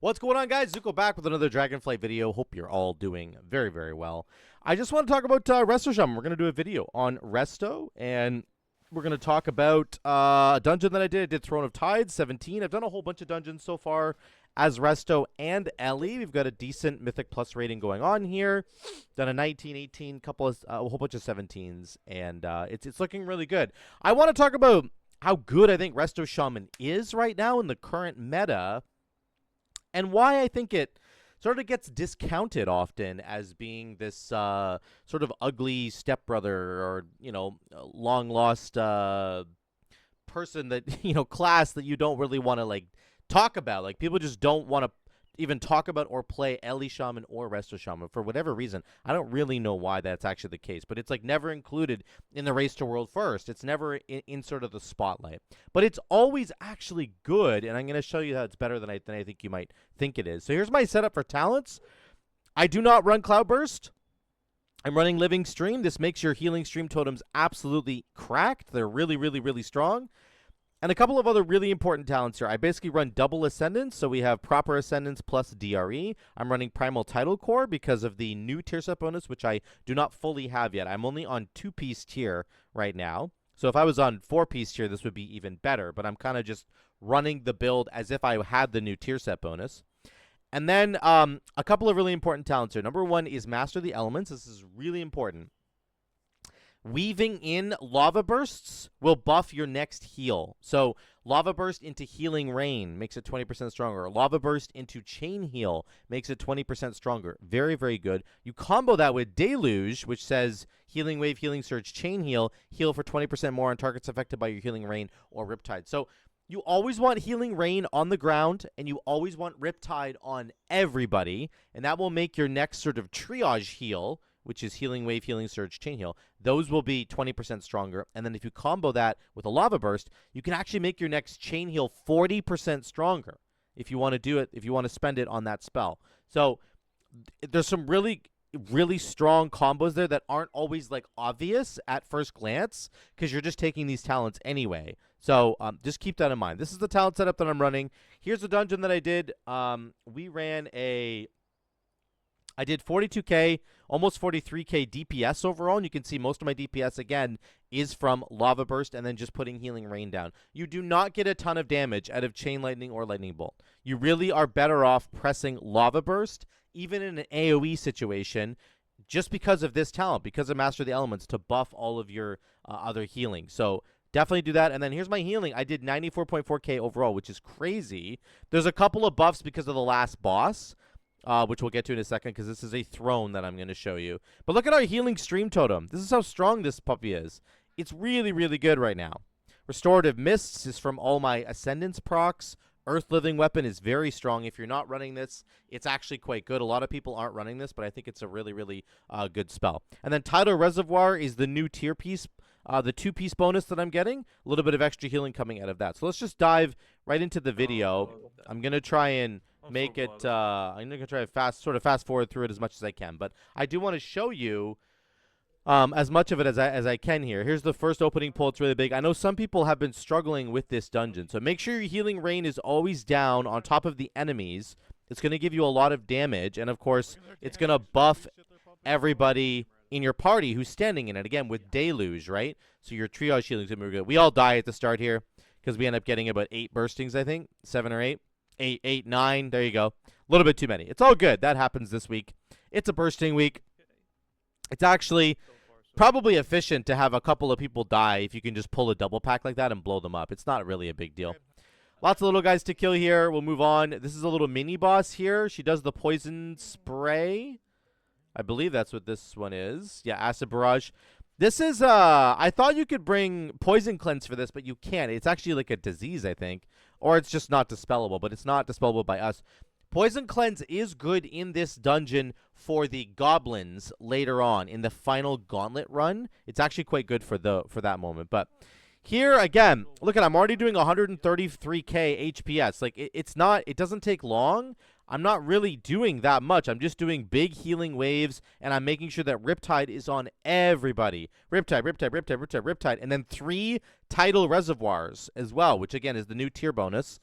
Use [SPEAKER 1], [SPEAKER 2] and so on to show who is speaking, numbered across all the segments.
[SPEAKER 1] What's going on, guys? Zuko back with another Dragonflight video. Hope you're all doing very, very well. I just want to talk about Resto Shaman. We're going to do a video on Resto, and we're going to talk about a dungeon that I did. I did Throne of Tides, 17. I've done a whole bunch of dungeons so far as Resto and Ellie. We've got a decent Mythic Plus rating going on here. Done a 19, 18, a whole bunch of 17s, and it's looking really good. I want to talk about how good I think Resto Shaman is right now in the current meta, and why I think it sort of gets discounted often as being this sort of ugly stepbrother or, long-lost person that, class that you don't really want to, talk about. Like, people just don't want to even talk about or play Ellie Shaman or Resto Shaman for whatever reason. I don't really know why that's actually the case, but it's never included in the Race to World First. It's never in sort of the spotlight, but it's always actually good, and I'm going to show you how it's better than I think you might think it is. So here's my setup for talents. I do not run Cloudburst. I'm running Living Stream. This makes your healing stream totems absolutely cracked. They're really, really, really strong. And a couple of other really important talents here. I basically run double Ascendance, so we have Proper Ascendance plus DRE. I'm running Primal Tidal Core because of the new tier set bonus, which I do not fully have yet. I'm only on 2-piece tier right now. So if I was on 4-piece tier, this would be even better. But I'm kind of just running the build as if I had the new tier set bonus. And then a couple of really important talents here. Number one is Master the Elements. This is really important. Weaving in Lava Bursts will buff your next heal. So Lava Burst into Healing Rain makes it 20% stronger. Lava Burst into Chain Heal makes it 20% stronger. Very, very good. You combo that with Deluge, which says Healing Wave, Healing Surge, Chain Heal. Heal for 20% more on targets affected by your Healing Rain or Riptide. So you always want Healing Rain on the ground, and you always want Riptide on everybody, and that will make your next sort of triage heal, which is Healing Wave, Healing Surge, Chain Heal. Those will be 20% stronger. And then if you combo that with a Lava Burst, you can actually make your next Chain Heal 40% stronger if you want to do it, if you want to spend it on that spell. So there's some really, really strong combos there that aren't always obvious at first glance because you're just taking these talents anyway. So just keep that in mind. This is the talent setup that I'm running. Here's the dungeon that I did. I did 42k, almost 43k DPS overall, and you can see most of my DPS, again, is from Lava Burst and then just putting Healing Rain down. You do not get a ton of damage out of Chain Lightning or Lightning Bolt. You really are better off pressing Lava Burst, even in an AoE situation, just because of this talent, because of Master of the Elements, to buff all of your other healing. So definitely do that. And then here's my healing. I did 94.4k overall, which is crazy. There's a couple of buffs because of the last boss, which we'll get to in a second because this is a throne that I'm going to show you. But look at our healing stream totem. This is how strong this puppy is. It's really, really good right now. Restorative Mists is from all my Ascendance procs. Earth Living Weapon is very strong. If you're not running this, it's actually quite good. A lot of people aren't running this, but I think it's a really, really good spell. And then Tidal Reservoir is the new tier piece, the 2-piece bonus that I'm getting. A little bit of extra healing coming out of that. So let's just dive right into the video. I'm going to try and make it, I'm going to try to sort of fast forward through it as much as I can. But I do want to show you as much of it as I can here. Here's the first opening pull. It's really big. I know some people have been struggling with this dungeon. So make sure your Healing Rain is always down on top of the enemies. It's going to give you a lot of damage. And, of course, it's going to buff everybody in your party who's standing in it. Again, with Deluge, right? So your triage healing is going to be good. We all die at the start here because we end up getting about 8 burstings, I think. 7 or 8. 8, 9. There you go. A little bit too many. It's all good. That happens this week. It's a bursting week. It's actually probably efficient to have a couple of people die if you can just pull a double pack like that and blow them up. It's not really a big deal. Lots of little guys to kill here. We'll move on. This is a little mini boss here. She does the poison spray. I believe that's what this one is. Yeah, Acid Barrage. This is, I thought you could bring Poison Cleanse for this, but you can't. It's actually like a disease, I think. Or it's just not dispellable, but it's not dispellable by us. Poison Cleanse is good in this dungeon for the goblins later on in the final Gauntlet run. It's actually quite good for that moment. But here, again, look at, I'm already doing 133k HPS. It doesn't take long. I'm not really doing that much. I'm just doing big healing waves, and I'm making sure that Riptide is on everybody. Riptide, Riptide, Riptide, Riptide, Riptide, and then 3 Tidal Reservoirs as well, which, again, is the new tier bonus.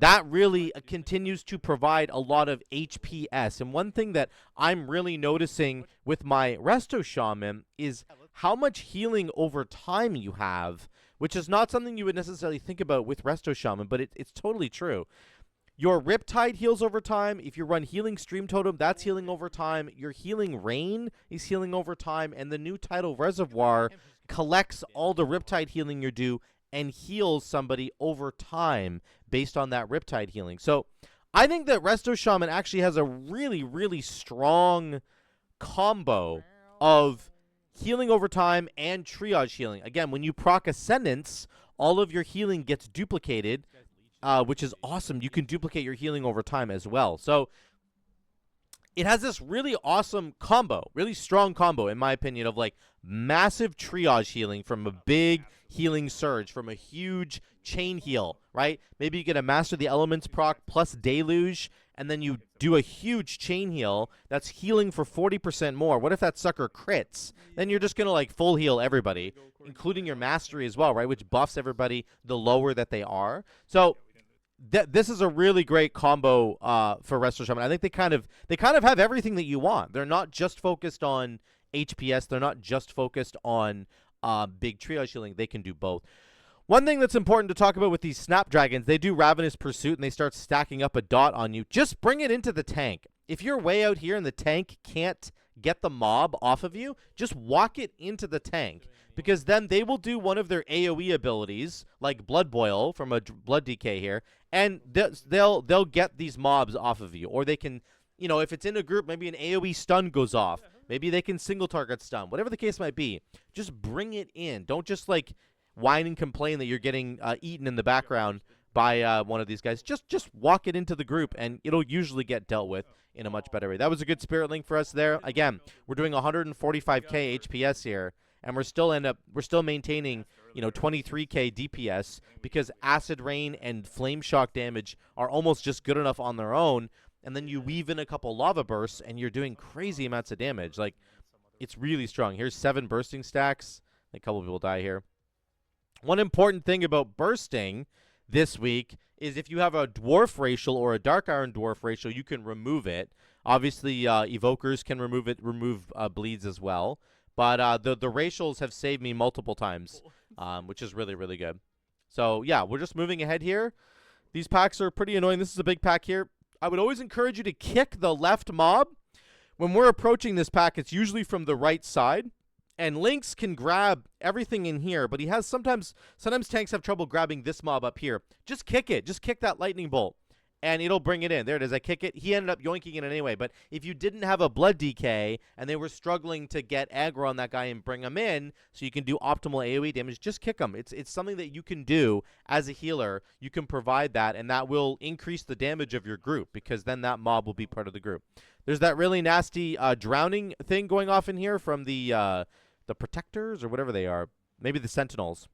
[SPEAKER 1] that really continues to provide a lot of HPS. And one thing that I'm really noticing with my Resto Shaman is how much healing over time you have, which is not something you would necessarily think about with Resto Shaman, but it's totally true. Your Riptide heals over time. If you run Healing Stream Totem, that's healing over time. Your Healing Rain is healing over time. And the new Tidal Reservoir collects all the Riptide healing you're due and heals somebody over time based on that Riptide healing. So I think that Resto Shaman actually has a really, really strong combo of healing over time and triage healing. Again, when you proc Ascendance, all of your healing gets duplicated, which is awesome. You can duplicate your healing over time as well. So it has this really awesome combo, really strong combo, in my opinion, of like massive triage healing from a big healing surge, from a huge chain heal, right? Maybe you get a Master the Elements proc plus Deluge, and then you do a huge chain heal that's healing for 40% more. What if that sucker crits? Then you're just going to like full heal everybody, including your Mastery as well, right? Which buffs everybody the lower that they are. So this is a really great combo for Resto Shaman. I think they kind of have everything that you want. They're not just focused on HPS. They're not just focused on big triage healing. They can do both. One thing that's important to talk about with these Snapdragons, they do Ravenous Pursuit and they start stacking up a dot on you. Just bring it into the tank. If you're way out here and the tank can't get the mob off of you, just walk it into the tank. Because then they will do one of their AoE abilities, like Blood Boil from a Blood DK here, and they'll get these mobs off of you. Or they can, you know, if it's in a group, maybe an AoE stun goes off. Maybe they can single target stun. Whatever the case might be, just bring it in. Don't just like whine and complain that you're getting eaten in the background by one of these guys. Just walk it into the group, and it'll usually get dealt with in a much better way. That was a good Spirit Link for us there. Again, we're doing 145k HPS here. And we're still maintaining, you know, 23k DPS because Acid Rain and Flame Shock damage are almost just good enough on their own. And then you weave in a couple Lava Bursts, and you're doing crazy amounts of damage. Like, it's really strong. Here's 7 bursting stacks. A couple people die here. One important thing about bursting this week is if you have a Dwarf Racial or a Dark Iron Dwarf Racial, you can remove it. Obviously, Evokers can remove bleeds as well. But the racials have saved me multiple times, which is really, really good. So, yeah, we're just moving ahead here. These packs are pretty annoying. This is a big pack here. I would always encourage you to kick the left mob. When we're approaching this pack, it's usually from the right side. And Lynx can grab everything in here, but he has sometimes tanks have trouble grabbing this mob up here. Just kick it. Just kick that lightning bolt. And it'll bring it in. There it is. I kick it. He ended up yoinking it anyway. But if you didn't have a Blood DK and they were struggling to get aggro on that guy and bring him in so you can do optimal AoE damage, just kick him. It's something that you can do as a healer. You can provide that, and that will increase the damage of your group because then that mob will be part of the group. There's that really nasty drowning thing going off in here from the Protectors or whatever they are. Maybe the Sentinels.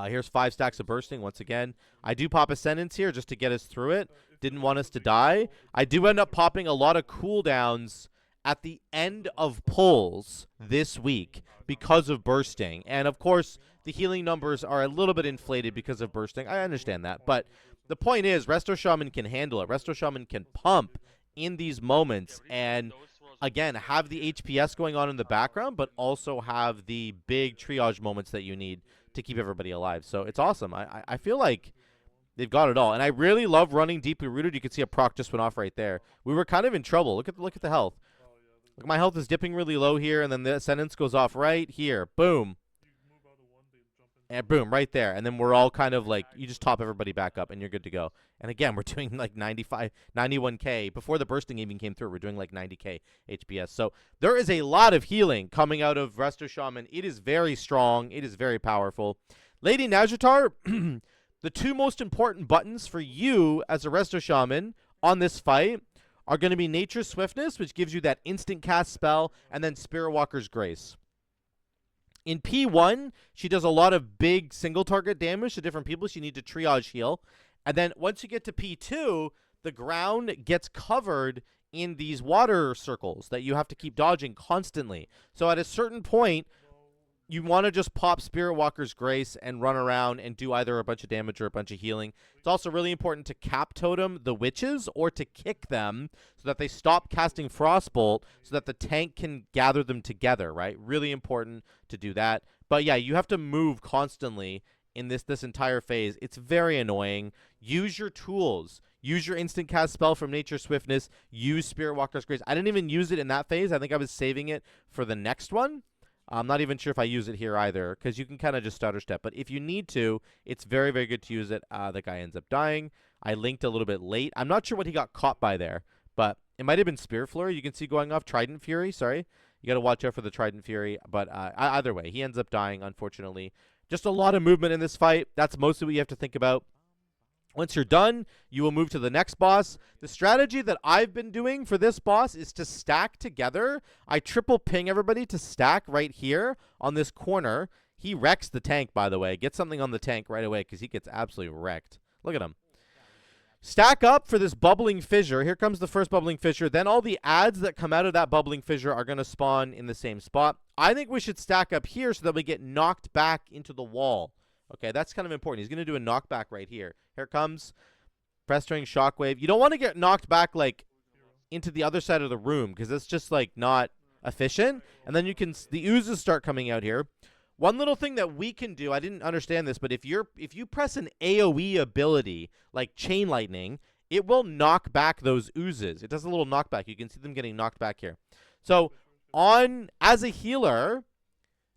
[SPEAKER 1] Here's 5 stacks of bursting once again. I do pop Ascendance here just to get us through it. Didn't want us to die. I do end up popping a lot of cooldowns at the end of pulls this week because of bursting. And, of course, the healing numbers are a little bit inflated because of bursting. I understand that. But the point is, Resto Shaman can handle it. Resto Shaman can pump in these moments and, again, have the HPS going on in the background, but also have the big triage moments that you need to keep everybody alive. So it's awesome. I feel like they've got it all. And I really love running Deeply Rooted. You can see a proc just went off right there. We were kind of in trouble. Look at the health. Look, my health is dipping really low here, and then the Ascendance goes off right here. Boom. And boom, right there. And then we're all kind of like, you just top everybody back up, and you're good to go. And again, we're doing like 91k. Before the bursting even came through, we're doing like 90k HPS. So there is a lot of healing coming out of Resto Shaman. It is very strong. It is very powerful. Lady Naz'jar, the 2 most important buttons for you as a Resto Shaman on this fight are going to be Nature's Swiftness, which gives you that instant cast spell, and then Spirit Walker's Grace. In P1, she does a lot of big single target damage to different people. So you need to triage heal. And then once you get to P2, the ground gets covered in these water circles that you have to keep dodging constantly. So at a certain point, you want to just pop Spirit Walker's Grace and run around and do either a bunch of damage or a bunch of healing. It's also really important to cap totem the witches or to kick them so that they stop casting Frostbolt so that the tank can gather them together, right? Really important to do that. But yeah, you have to move constantly in this entire phase. It's very annoying. Use your tools. Use your instant cast spell from Nature Swiftness. Use Spirit Walker's Grace. I didn't even use it in that phase. I think I was saving it for the next one. I'm not even sure if I use it here either, because you can kind of just stutter step. But if you need to, it's very, very good to use it. The guy ends up dying. I linked a little bit late. I'm not sure what he got caught by there, but it might have been Spear Flurry. You can see going off Trident Fury. Sorry. You got to watch out for the Trident Fury. But either way, he ends up dying, unfortunately. Just a lot of movement in this fight. That's mostly what you have to think about. Once you're done, you will move to the next boss. The strategy that I've been doing for this boss is to stack together. I triple ping everybody to stack right here on this corner. He wrecks the tank, by the way. Get something on the tank right away because he gets absolutely wrecked. Look at him. Stack up for this bubbling fissure. Here comes the first bubbling fissure. Then all the adds that come out of that bubbling fissure are going to spawn in the same spot. I think we should stack up here so that we get knocked back into the wall. Okay, that's kind of important. He's going to do a knockback right here. Here comes Festering Shockwave. You don't want to get knocked back, like, into the other side of the room, because it's just, like, not efficient. And then you can, the oozes start coming out here. One little thing that we can do, I didn't understand this, but if you press an AoE ability, like Chain Lightning, it will knock back those oozes. It does a little knockback. You can see them getting knocked back here. So, as a healer,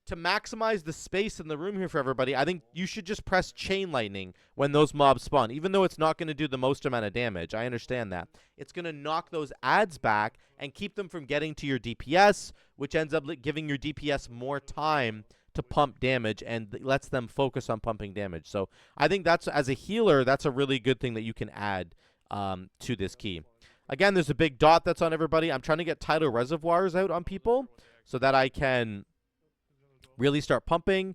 [SPEAKER 1] to maximize the space in the room here for everybody, I think you should just press Chain Lightning when those mobs spawn. Even though it's not going to do the most amount of damage, I understand that. It's going to knock those adds back and keep them from getting to your DPS, which ends up giving your DPS more time to pump damage and lets them focus on pumping damage. So I think that's, as a healer, that's a really good thing that you can add to this key. Again, there's a big dot that's on everybody. I'm trying to get tidal reservoirs out on people so that I can really start pumping,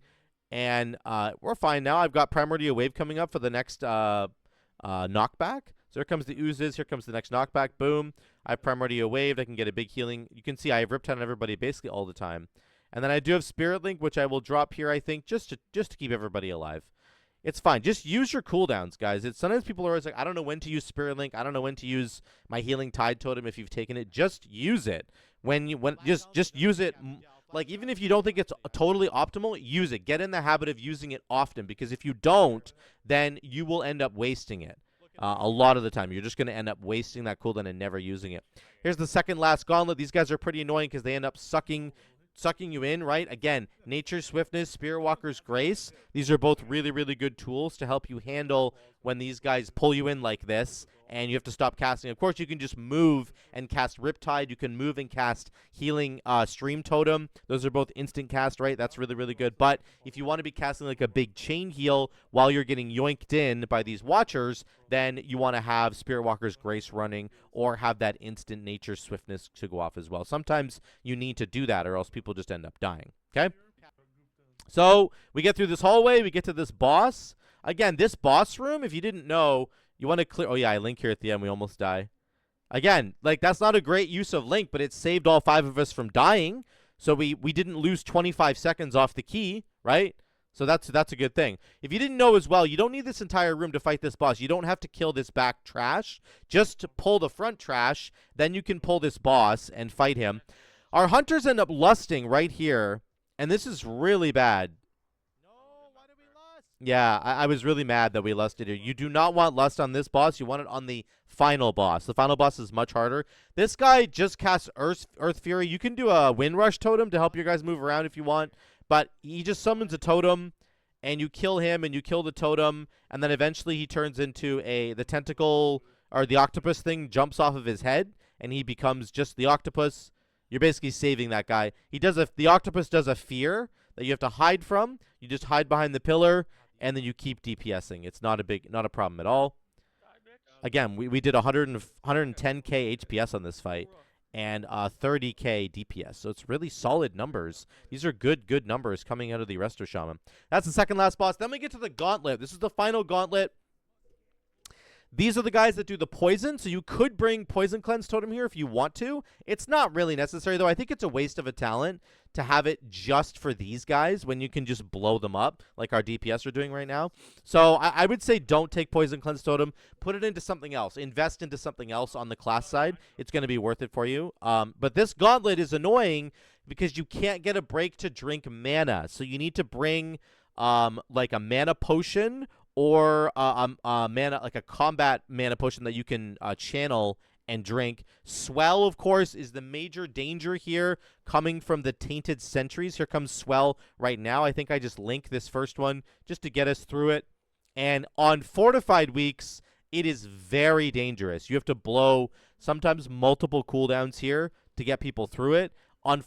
[SPEAKER 1] and we're fine now. I've got Primordial Wave coming up for the next knockback. So here comes the oozes. Here comes the next knockback. Boom. I have Primordial Wave. I can get a big healing. You can see I have Riptide on everybody basically all the time. And then I do have Spirit Link, which I will drop here, I think, just to keep everybody alive. It's fine. Just use your cooldowns, guys. Sometimes people are always like, I don't know when to use Spirit Link. I don't know when to use my Healing Tide Totem if you've taken it. Just use it. Just use it. Like, even if you don't think it's totally optimal, use it. Get in the habit of using it often, because if you don't, then you will end up wasting it. A lot of the time. You're just going to end up wasting that cooldown and never using it. Here's the second last Gauntlet. These guys are pretty annoying because they end up sucking you in, right? Again, Nature Swiftness, Spirit Walker's Grace. These are both really, really good tools to help you handle when these guys pull you in like this and you have to stop casting. Of course, you can just move and cast Riptide. You can move and cast Healing Stream Totem. Those are both instant cast, right? That's really, really good. But if you want to be casting like a big chain heal while you're getting yoinked in by these Watchers, then you want to have Spirit Walker's Grace running or have that instant Nature Swiftness to go off as well. Sometimes you need to do that or else people just end up dying, okay? So we get through this hallway. We get to this boss. Again, this boss room, if you didn't know, you want to clear... Oh, yeah, I Link here at the end. We almost die. Again, like, that's not a great use of Link, but it saved all 5 of us from dying. So we didn't lose 25 seconds off the key, right? So that's a good thing. If you didn't know as well, you don't need this entire room to fight this boss. You don't have to kill this back trash. Just to pull the front trash, then you can pull this boss and fight him. Our hunters end up lusting right here, and this is really bad. Yeah, I was really mad that we lusted here. You do not want lust on this boss. You want it on the final boss. The final boss is much harder. This guy just casts Earth Fury. You can do a Wind Rush totem to help your guys move around if you want. But he just summons a totem, and you kill him, and you kill the totem. And then eventually he turns into the tentacle, or the octopus thing jumps off of his head, and he becomes just the octopus. You're basically saving that guy. The octopus does a fear that you have to hide from. You just hide behind the pillar, and then you keep DPSing. It's not a problem at all. Again, we did 110k HPS on this fight and 30k DPS. So it's really solid numbers. These are good numbers coming out of the Resto Shaman. That's the second last boss. Then we get to the Gauntlet. This is the final Gauntlet. These are the guys that do the poison, so you could bring Poison Cleanse Totem here if you want to. It's not really necessary, though. I think it's a waste of a talent to have it just for these guys when you can just blow them up like our DPS are doing right now. So I would say don't take Poison Cleanse Totem. Put it into something else. Invest into something else on the class side. It's going to be worth it for you. But this Gauntlet is annoying because you can't get a break to drink mana. So you need to bring like a mana potion or mana, like a combat mana potion that you can channel and drink. Swell, of course, is the major danger here coming from the Tainted Sentries. Here comes Swell right now. I think I just link this first one just to get us through it. And on Fortified weeks, it is very dangerous. You have to blow sometimes multiple cooldowns here to get people through it. On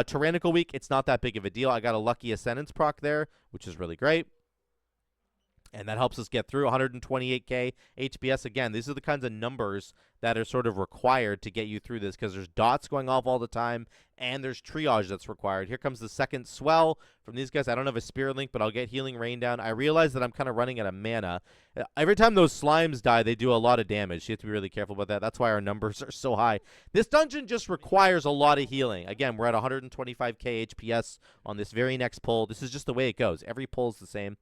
[SPEAKER 1] Tyrannical week, it's not that big of a deal. I got a lucky Ascendance proc there, which is really great. And that helps us get through 128k HPS. Again, these are the kinds of numbers that are sort of required to get you through this because there's dots going off all the time and there's triage that's required. Here comes the second Swell from these guys. I don't have a Spirit Link, but I'll get Healing Rain down. I realize that I'm kind of running out of mana. Every time those slimes die, they do a lot of damage. You have to be really careful about that. That's why our numbers are so high. This dungeon just requires a lot of healing. Again, we're at 125k HPS on this very next pull. This is just the way it goes. Every pull is the same.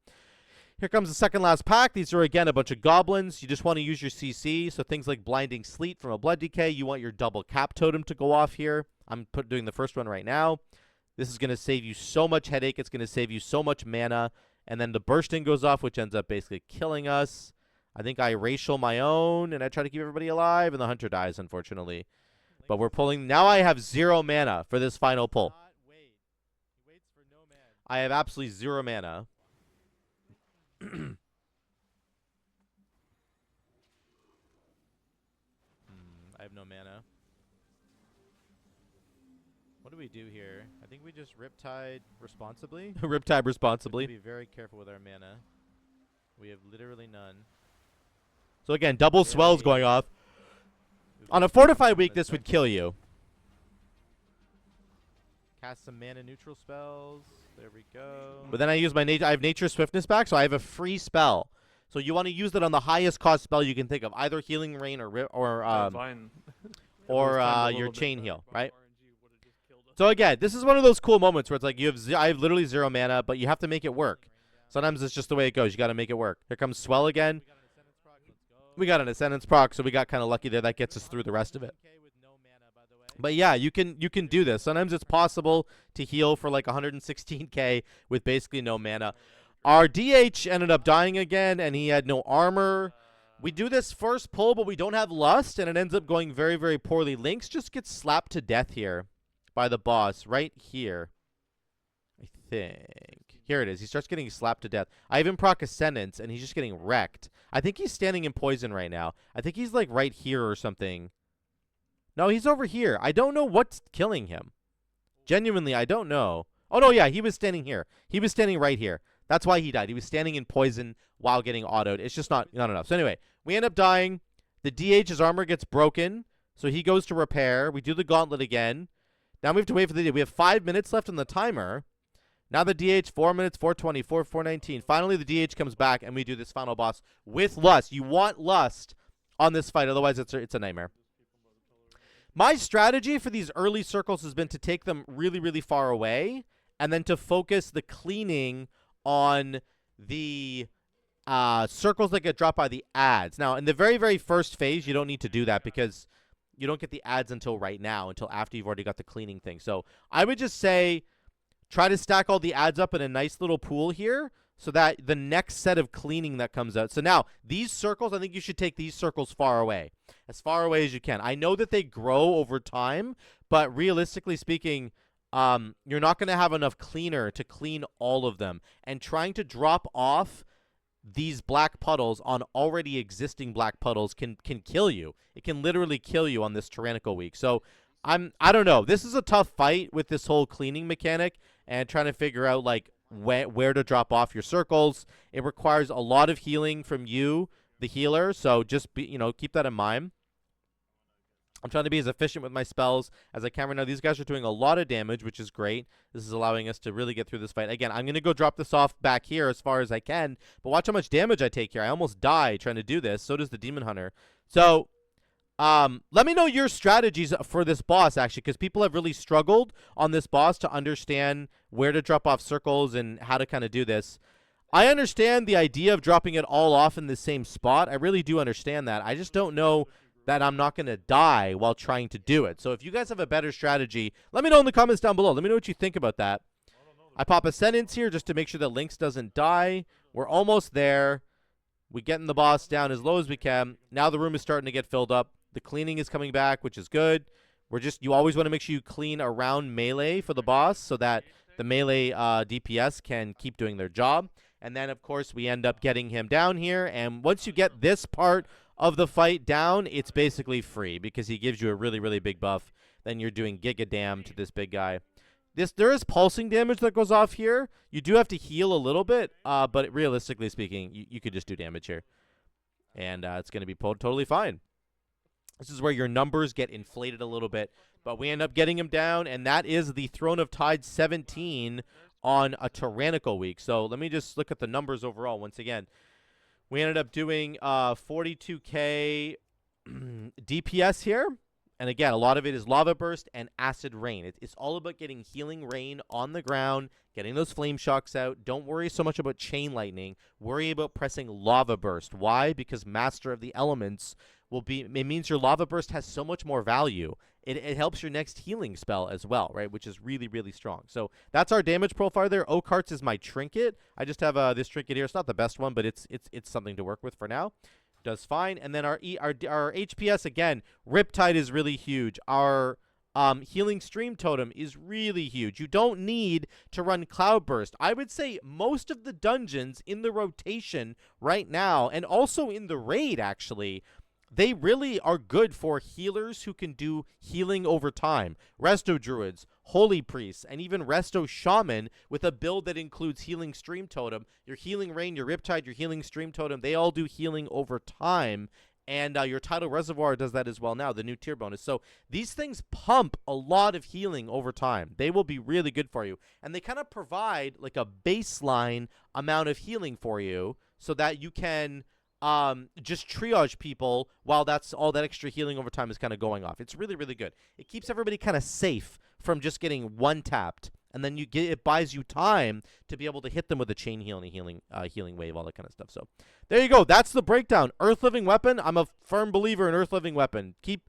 [SPEAKER 1] Here comes the second last pack. These are, again, a bunch of goblins. You just want to use your CC, so things like Blinding Sleet from a Blood Decay. You want your double cap totem to go off here. I'm doing the first one right now. This is going to save you so much headache. It's going to save you so much mana. And then the Bursting goes off, which ends up basically killing us. I think I racial my own, and I try to keep everybody alive, and the Hunter dies, unfortunately. But we're pulling. Now I have 0 mana for this final pull. I have absolutely 0 mana. I have no mana. What do we do here? I think we just Riptide responsibly. Riptide responsibly. Be very careful with our mana. We have literally none. So again, double Swells going off. On a Fortified week, this would kill you. Cast some mana neutral spells. There we go. But then I use my I have Nature Swiftness back, so I have a free spell. So you want to use it on the highest cost spell you can think of, either Healing Rain or your Chain Heal, right? So again, this is one of those cool moments where it's like I have literally 0 mana, but you have to make it work. Sometimes it's just the way it goes. You got to make it work. Here comes Swell again. We got an Ascendance proc, so we got kind of lucky there. That gets us through the rest of it. But yeah, you can do this. Sometimes it's possible to heal for like 116k with basically no mana. Our DH ended up dying again, and he had no armor. We do this first pull, but we don't have Lust, and it ends up going very, very poorly. Lynx just gets slapped to death here by the boss right here. I think. Here it is. He starts getting slapped to death. I even proc Ascendance, and he's just getting wrecked. I think he's standing in poison right now. I think he's like right here or something. No, he's over here. I don't know what's killing him. Genuinely, I don't know. Oh, no, yeah, he was standing here. He was standing right here. That's why he died. He was standing in poison while getting autoed. It's just not enough. So anyway, we end up dying. The DH's armor gets broken, so he goes to repair. We do the Gauntlet again. Now we have to wait for the DH. We have 5 minutes left on the timer. Now the DH, 4 minutes, 4:20, 4:19. Finally, the DH comes back, and we do this final boss with Lust. You want Lust on this fight, otherwise it's a nightmare. My strategy for these early circles has been to take them really, really far away and then to focus the cleaning on the circles that get dropped by the ads. Now, in the very, very first phase, you don't need to do that because you don't get the ads until right now, until after you've already got the cleaning thing. So I would just say try to stack all the ads up in a nice little pool here so that the next set of cleaning that comes out. So now, these circles, I think you should take these circles far away as you can. I know that they grow over time, but realistically speaking, you're not going to have enough cleaner to clean all of them. And trying to drop off these black puddles on already existing black puddles can kill you. It can literally kill you on this Tyrannical week. So I don't know. This is a tough fight with this whole cleaning mechanic and trying to figure out like where to drop off your circles. It requires a lot of healing from you, the healer. So just keep that in mind. I'm trying to be as efficient with my spells as I can right now. These guys are doing a lot of damage, which is great. This is allowing us to really get through this fight. Again, I'm going to go drop this off back here as far as I can, but watch how much damage I take here. I almost die trying to do this. So does the Demon Hunter. So let me know your strategies for this boss, actually, because people have really struggled on this boss to understand where to drop off circles and how to kind of do this. I understand the idea of dropping it all off in the same spot. I really do understand that. I just don't know that I'm not going to die while trying to do it. So if you guys have a better strategy, let me know in the comments down below. Let me know what you think about that. I pop a sentence here just to make sure that Lynx doesn't die. We're almost there. We're getting the boss down as low as we can. Now the room is starting to get filled up. The cleaning is coming back, which is good. You always want to make sure you clean around melee for the boss so that the melee DPS can keep doing their job. And then, of course, we end up getting him down here. And once you get this part of the fight down, it's basically free because he gives you a really, really big buff. Then you're doing giga dam to this big guy. There is pulsing damage that goes off here. You do have to heal a little bit, but realistically speaking, you could just do damage here. And it's going to be totally fine. This is where your numbers get inflated a little bit. But we end up getting him down, and that is the Throne of Tide 17 on a Tyrannical week. So let me just look at the numbers overall once again. We ended up doing 42k DPS here. And again, a lot of it is Lava Burst and Acid Rain. It's all about getting Healing Rain on the ground, getting those Flame Shocks out. Don't worry so much about Chain Lightning. Worry about pressing Lava Burst. Why? Because Master of the Elements it means your Lava Burst has so much more value. It helps your next healing spell as well, right? Which is really, really strong. So that's our damage profile there. Oak Hearts is my trinket. I just have this trinket here. It's not the best one, but it's something to work with for now. Does fine. And then our HPS, again, Riptide is really huge. Our Healing Stream Totem is really huge. You don't need to run Cloudburst. I would say most of the dungeons in the rotation right now, and also in the raid, actually, they really are good for healers who can do healing over time. Resto Druids, Holy Priests, and even Resto Shaman with a build that includes Healing Stream Totem. Your Healing Rain, your Riptide, your Healing Stream Totem, they all do healing over time. And your Tidal Reservoir does that as well now, the new tier bonus. So these things pump a lot of healing over time. They will be really good for you. And they kind of provide like a baseline amount of healing for you so that you can just triage people while that's all that extra healing over time is kind of going off. It's really, really good. It keeps everybody kind of safe from just getting one-tapped. And then it buys you time to be able to hit them with a chain healing wave, all that kind of stuff. So there you go. That's the breakdown. Earth Living Weapon. I'm a firm believer in Earth Living Weapon. Keep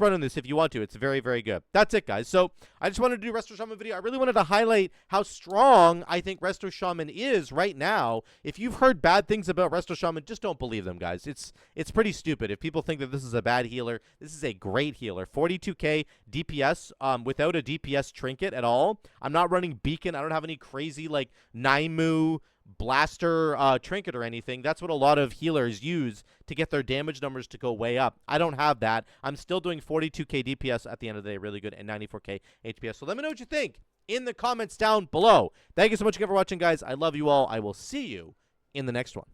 [SPEAKER 1] running this if you want to. It's very, very good. That's it, guys. So I just wanted to do Resto Shaman video. I really wanted to highlight how strong I think Resto Shaman is right now. If you've heard bad things about Resto Shaman, just don't believe them, guys. It's pretty stupid. If people think that this is a bad healer, this is a great healer. 42k DPS without a DPS trinket at all. I'm not running Beacon. I don't have any crazy like Naimu blaster trinket or anything. That's what a lot of healers use to get their damage numbers to go way up. I don't have that. I'm still doing 42k DPS at the end of the day, really good, and 94k HPS. So let me know what you think in the comments down below. Thank you so much again for watching, guys. I love you all. I will see you in the next one.